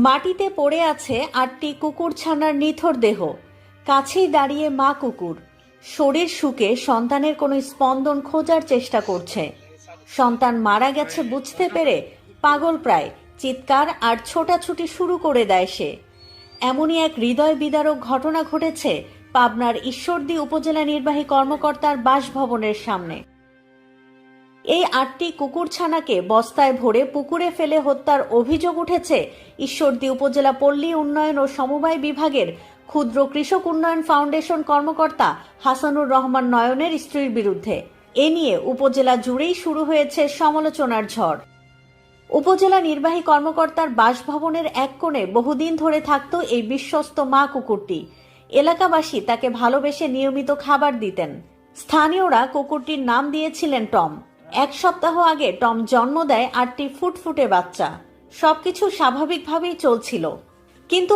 মাটিতে পড়ে আছে 8টি কুকুরছানার নিথর দেহ। কাছেই দাঁড়িয়ে মা কুকুর, শরীর শুকে সন্তানের কোনো স্পন্দন খোঁজার চেষ্টা করছে। সন্তান মারা গেছে বুঝতে পেরে পাগল প্রায় চিৎকার আর ছোটাছুটি শুরু করে দেয় সে। এমনই এক হৃদয় বিদারক ঘটনা ঘটেছে পাবনার ঈশ্বরদী উপজেলা নির্বাহী কর্মকর্তার বাসভবনের সামনে। এই 8টি কুকুরছানাকে বস্তায় ভরে পুকুরে ফেলে হত্যার অভিযোগ উঠেছে ঈশ্বরদী উপজেলা পল্লী উন্নয়ন ও সমবায় বিভাগের ক্ষুদ্র কৃষক উন্নয়ন ফাউন্ডেশন কর্মকর্তা হাসানুর রহমান নয়নের স্ত্রীর বিরুদ্ধে। এ নিয়ে উপজেলা জুড়েই শুরু হয়েছে সমালোচনার ঝড়। উপজেলা নির্বাহী কর্মকর্তার বাসভবনের এক কোণে বহুদিন ধরে থাকত এই বিশ্বস্ত মা কুকুরটি। এলাকাবাসী তাকে ভালোবেসে নিয়মিত খাবার দিতেন। স্থানীয়রা কুকুরটির নাম দিয়েছিলেন টম। 1 সপ্তাহ আগে টম জন্ম দেয় 8টি ফুটফুটে বাচ্চা। সবকিছু স্বাভাবিকভাবেই চলছিল, কিন্তু